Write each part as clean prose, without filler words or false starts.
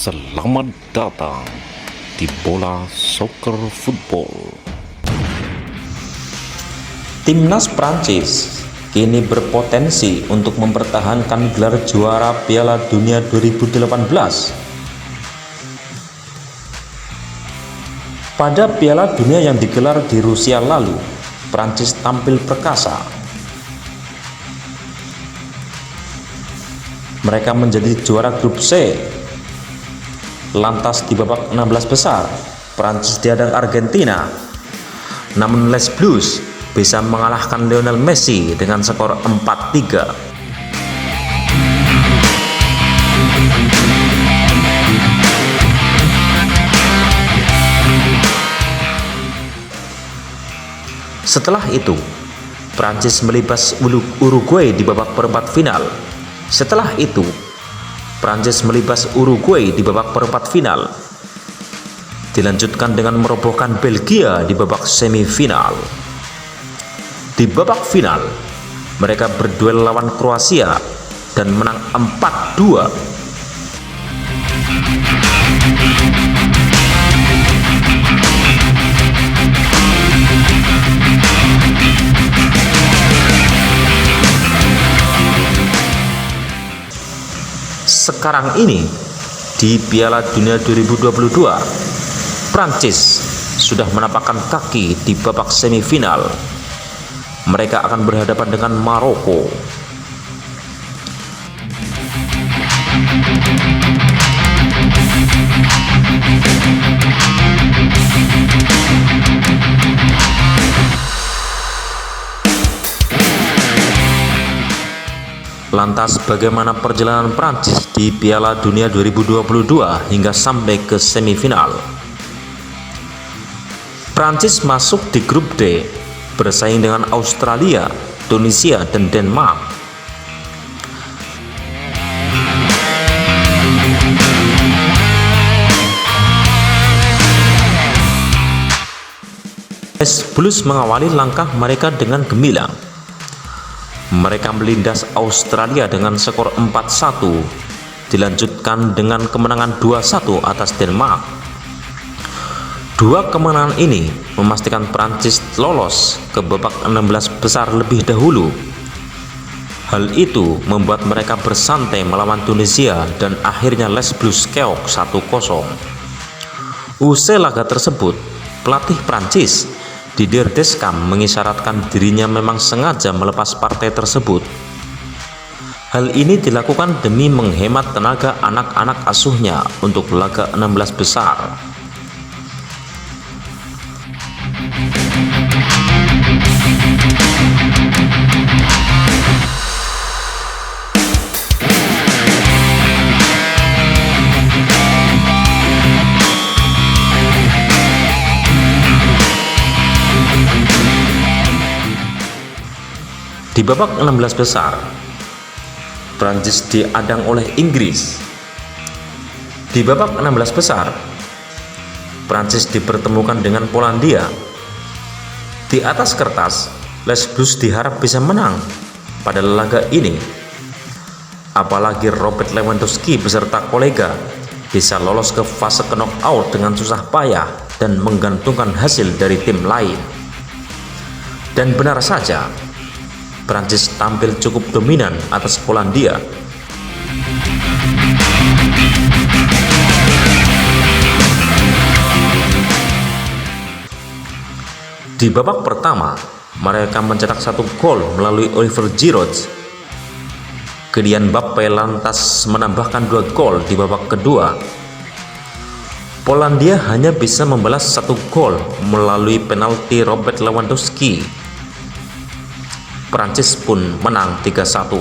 Selamat datang di Bola Soccer Football. Timnas Prancis kini berpotensi untuk mempertahankan gelar juara Piala Dunia 2018. Pada Piala Dunia yang digelar di Rusia lalu, Prancis tampil perkasa. Mereka menjadi juara grup C. Lantas di babak 16 besar, Prancis dihadang Argentina. Namun Les Bleus bisa mengalahkan Lionel Messi dengan skor 4-3. Setelah itu, Prancis melibas Uruguay di babak perempat final. Setelah itu, Prancis melibas Uruguay di babak perempat final. Dilanjutkan dengan merobohkan Belgia di babak semifinal. Di babak final, mereka berduel lawan Kroasia dan menang 4-2. Sekarang ini di Piala Dunia 2022, Prancis sudah menapakkan kaki di babak semifinal. Mereka akan berhadapan dengan Maroko. Lantas bagaimana perjalanan Prancis di Piala Dunia 2022 hingga sampai ke semifinal? Prancis masuk di grup D bersaing dengan Australia, Tunisia, dan Denmark. Les Bleus mengawali langkah mereka dengan gemilang. Mereka melindas Australia dengan skor 4-1, dilanjutkan dengan kemenangan 2-1 atas Denmark. Dua kemenangan ini memastikan Prancis lolos ke babak 16 besar lebih dahulu. Hal itu membuat mereka bersantai melawan Tunisia dan akhirnya Les Bleus keok 1-0. Usai laga tersebut, pelatih Prancis Didier Deschamps mengisyaratkan dirinya memang sengaja melepas partai tersebut. Hal ini dilakukan demi menghemat tenaga anak-anak asuhnya untuk laga 16 besar. Di babak 16 besar, Prancis dihadang oleh Inggris. Di babak 16 besar, Prancis dipertemukan dengan Polandia. Di atas kertas, Les Bleus diharap bisa menang pada laga ini. Apalagi Robert Lewandowski beserta kolega bisa lolos ke fase knockout dengan susah payah dan menggantungkan hasil dari tim lain. Dan benar saja, Prancis tampil cukup dominan atas Polandia. Di babak pertama, mereka mencetak 1 gol melalui Oliver Giroud. Kylian Mbappe lantas menambahkan 2 gol di babak kedua. Polandia hanya bisa membalas 1 gol melalui penalti Robert Lewandowski. Prancis pun menang 3-1.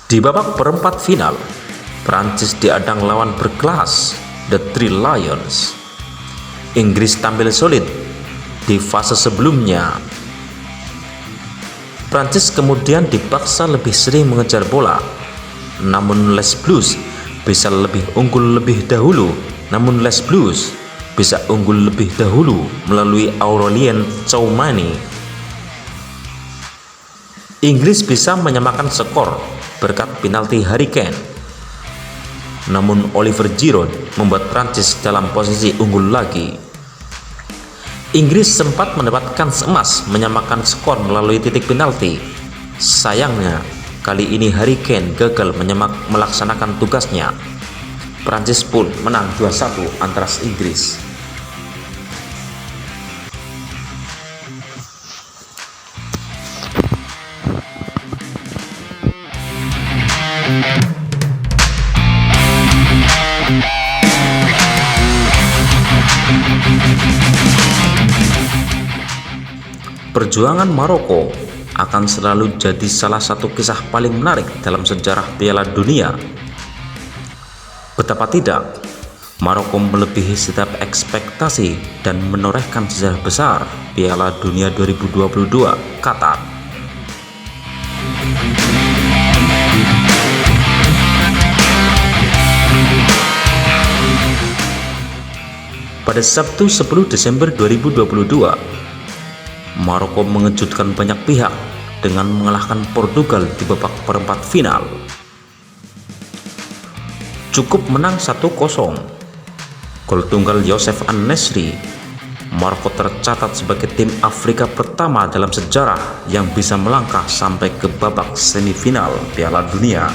Di babak perempat final, Prancis dihadang lawan berkelas The Three Lions. Inggris tampil solid di fase sebelumnya. Prancis kemudian dipaksa lebih sering mengejar bola. Namun Les Bleus bisa unggul lebih dahulu melalui Aurelien Tchouameni. Inggris bisa menyamakan skor berkat penalti Harry Kane. Namun Oliver Giroud membuat Prancis dalam posisi unggul lagi. Inggris sempat mendapatkan emas menyamakan skor melalui titik penalti. Sayangnya, kali ini Harry Kane gagal melaksanakan tugasnya. Prancis pun menang 2-1 atas Inggris. Perjuangan Maroko akan selalu jadi salah satu kisah paling menarik dalam sejarah Piala Dunia. Betapa tidak, Maroko melebihi setiap ekspektasi dan menorehkan sejarah besar Piala Dunia 2022 Qatar. Pada Sabtu 10 Desember 2022, Maroko mengejutkan banyak pihak dengan mengalahkan Portugal di babak perempat final. Cukup menang 1-0. Gol tunggal Youssef An-Nesyri, Maroko tercatat sebagai tim Afrika pertama dalam sejarah yang bisa melangkah sampai ke babak semifinal Piala Dunia.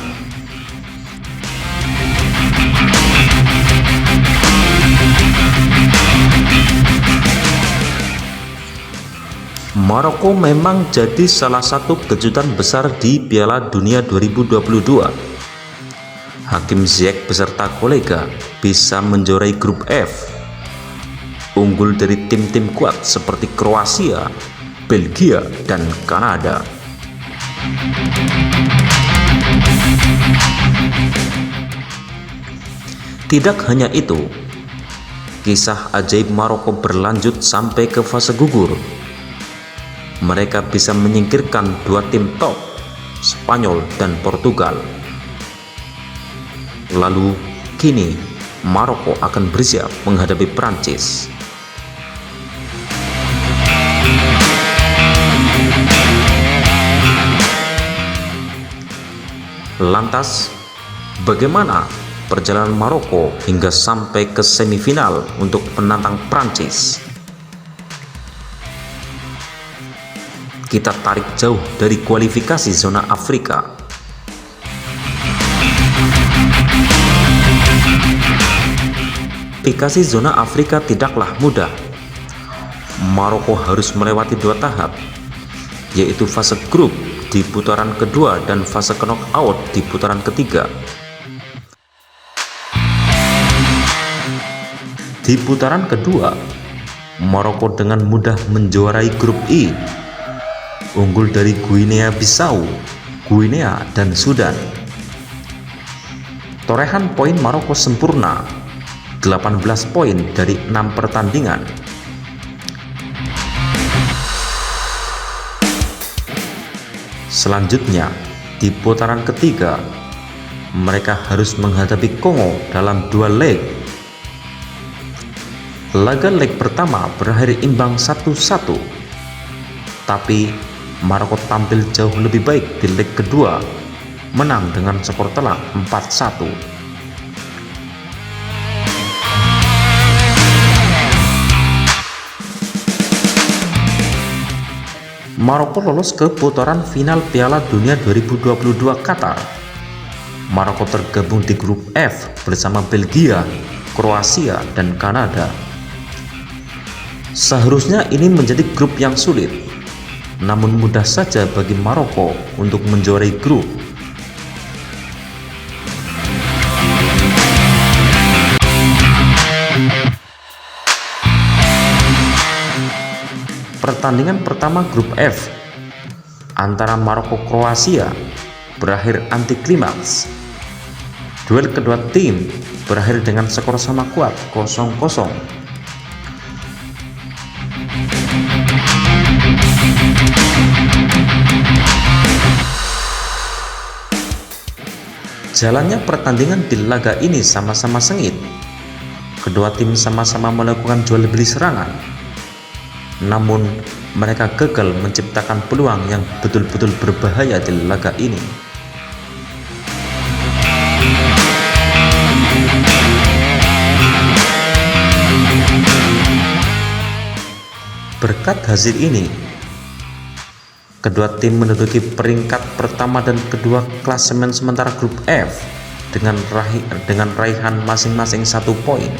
Maroko memang jadi salah satu kejutan besar di Piala Dunia 2022. Hakim Ziyech beserta kolega bisa menjuarai grup F, unggul dari tim-tim kuat seperti Kroasia, Belgia, dan Kanada. Tidak hanya itu, kisah ajaib Maroko berlanjut sampai ke fase gugur. Mereka bisa menyingkirkan dua tim top, Spanyol dan Portugal. Lalu kini Maroko akan bersiap menghadapi Prancis. Lantas, bagaimana perjalanan Maroko hingga sampai ke semifinal untuk menantang Prancis? Kita tarik jauh dari kualifikasi zona Afrika. Kualifikasi zona Afrika tidaklah mudah. Maroko harus melewati dua tahap, yaitu fase grup di putaran kedua dan fase knockout di putaran ketiga. Di putaran kedua, Maroko dengan mudah menjuarai grup I, unggul dari Guinea-Bissau, Guinea, dan Sudan. Torehan poin Maroko sempurna, 18 poin dari 6 pertandingan. Selanjutnya, di putaran ketiga, mereka harus menghadapi Kongo dalam dua leg. Laga leg pertama berakhir imbang 1-1, tapi Maroko tampil jauh lebih baik di leg kedua, menang dengan skor telak 4-1. Maroko lolos ke putaran final Piala Dunia 2022 Qatar. Maroko tergabung di grup F bersama Belgia, Kroasia, dan Kanada. Seharusnya ini menjadi grup yang sulit, namun mudah saja bagi Maroko untuk menjuarai grup. Pertandingan pertama grup F antara Maroko-Kroasia berakhir anti klimaks. Duel kedua tim berakhir dengan skor sama kuat 0-0. Jalannya pertandingan di laga ini sama-sama sengit. Kedua tim sama-sama melakukan jual beli serangan, namun mereka gagal menciptakan peluang yang betul-betul berbahaya di laga ini. Berkat hasil ini, kedua tim menduduki peringkat pertama dan kedua klasemen sementara grup F dengan raihan masing-masing 1 poin.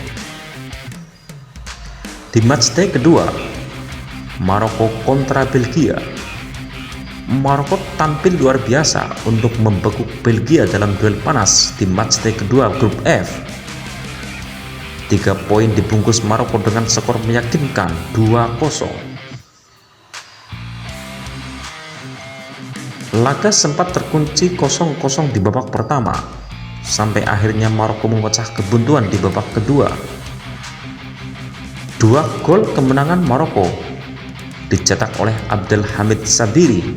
Di matchday kedua, Maroko kontra Belgia. Maroko tampil luar biasa untuk membekuk Belgia dalam duel panas di matchday kedua grup F. 3 poin dibungkus Maroko dengan skor meyakinkan 2-0. Laga sempat terkunci 0-0 di babak pertama, sampai akhirnya Maroko memecah kebuntuan di babak kedua. 2 gol kemenangan Maroko dicetak oleh Abdelhamid Sabiri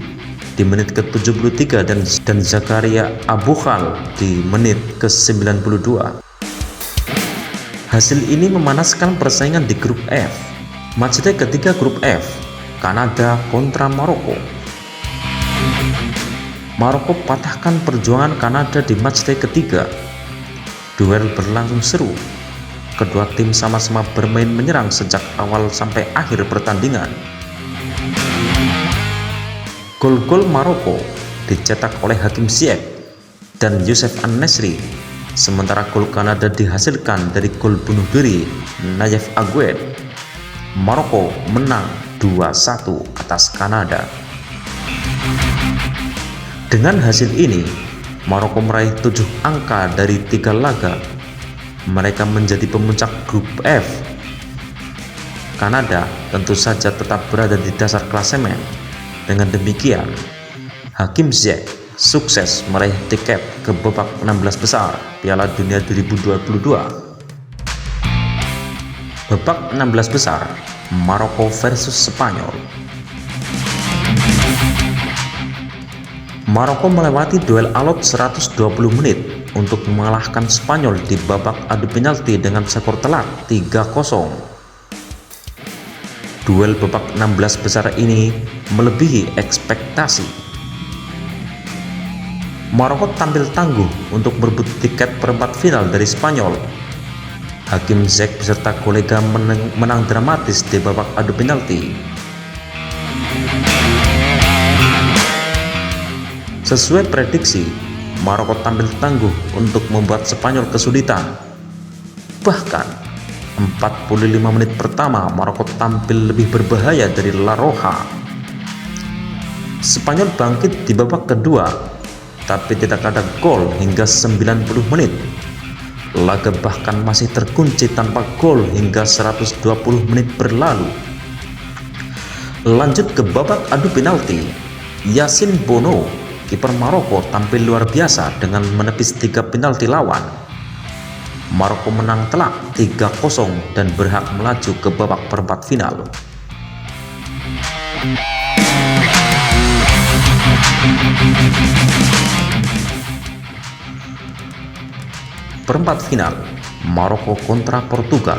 di menit ke-73 dan Zakaria Aboukhal di menit ke-92. Hasil ini memanaskan persaingan di grup F. Matchday ketiga grup F, Kanada kontra Maroko. Maroko patahkan perjuangan Kanada di matchday ketiga. Duel berlangsung seru. Kedua tim sama-sama bermain menyerang sejak awal sampai akhir pertandingan. Gol-gol Maroko dicetak oleh Hakim Ziyech dan Youssef An-Nesyri, sementara gol Kanada dihasilkan dari gol bunuh diri Nayef Aguerd. Maroko menang 2-1 atas Kanada. Dengan hasil ini, Maroko meraih 7 angka dari 3 laga. Mereka menjadi pemuncak grup F. Kanada tentu saja tetap berada di dasar klasemen. Dengan demikian, Hakim Ziyech sukses meraih tiket ke babak 16 besar Piala Dunia 2022. Babak 16 besar, Maroko versus Spanyol. Maroko melewati duel alot 120 menit untuk mengalahkan Spanyol di babak adu penalti dengan skor telak 3-0. Duel babak 16 besar ini melebihi ekspektasi. Maroko tampil tangguh untuk berebut tiket perempat final dari Spanyol. Hakim Ziyech beserta kolega menang dramatis di babak adu penalti. Sesuai prediksi, Maroko tampil tangguh untuk membuat Spanyol kesulitan. Bahkan 45 menit pertama Maroko tampil lebih berbahaya dari La Roja. Spanyol bangkit di babak kedua, tapi tidak ada gol hingga 90 menit. Laga bahkan masih terkunci tanpa gol hingga 120 menit berlalu. Lanjut ke babak adu penalti, Yassine Bounou, kiper Maroko, tampil luar biasa dengan menepis 3 penalti lawan. Maroko menang telak 3-0 dan berhak melaju ke babak perempat final. Perempat final, Maroko kontra Portugal.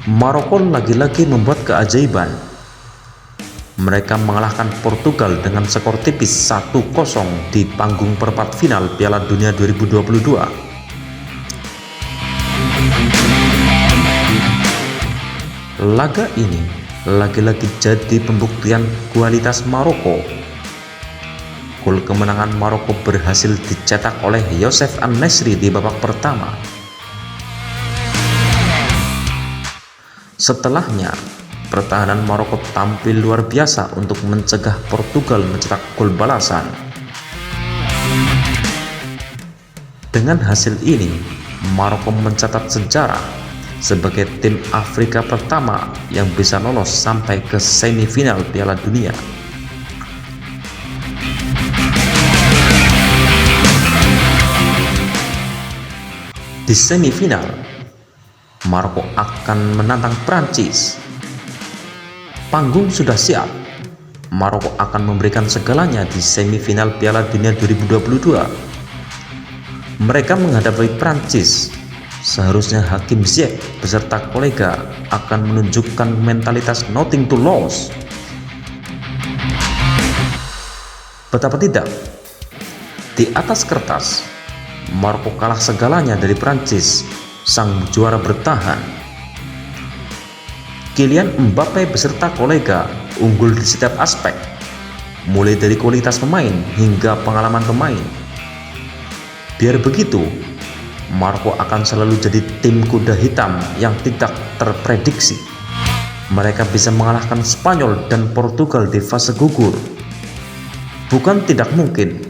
Maroko lagi-lagi membuat keajaiban. Mereka mengalahkan Portugal dengan skor tipis 1-0 di panggung perempat final Piala Dunia 2022. Laga ini lagi-lagi jadi pembuktian kualitas Maroko. Gol kemenangan Maroko berhasil dicetak oleh Youssef An-Nesyri di babak pertama. Setelahnya, pertahanan Maroko tampil luar biasa untuk mencegah Portugal mencetak gol balasan. Dengan hasil ini, Maroko mencatat sejarah sebagai tim Afrika pertama yang bisa lolos sampai ke semifinal Piala Dunia. Di semifinal, Maroko akan menantang Prancis. Panggung sudah siap. Maroko akan memberikan segalanya di semifinal Piala Dunia 2022. Mereka menghadapi Prancis. Seharusnya Hakim Ziyech beserta kolega akan menunjukkan mentalitas nothing to lose. Betapa tidak? Di atas kertas, Maroko kalah segalanya dari Prancis, sang juara bertahan. Kylian Mbappe beserta kolega unggul di setiap aspek, mulai dari kualitas pemain hingga pengalaman pemain. Biar begitu, Maroko akan selalu jadi tim kuda hitam yang tidak terprediksi. Mereka bisa mengalahkan Spanyol dan Portugal di fase gugur. Bukan tidak mungkin,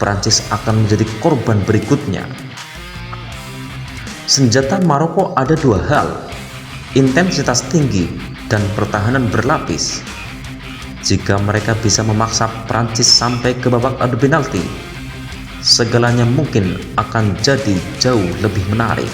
Prancis akan menjadi korban berikutnya. Senjata Maroko ada dua hal, intensitas tinggi dan pertahanan berlapis. Jika mereka bisa memaksa Prancis sampai ke babak adu penalti, segalanya mungkin akan jadi jauh lebih menarik.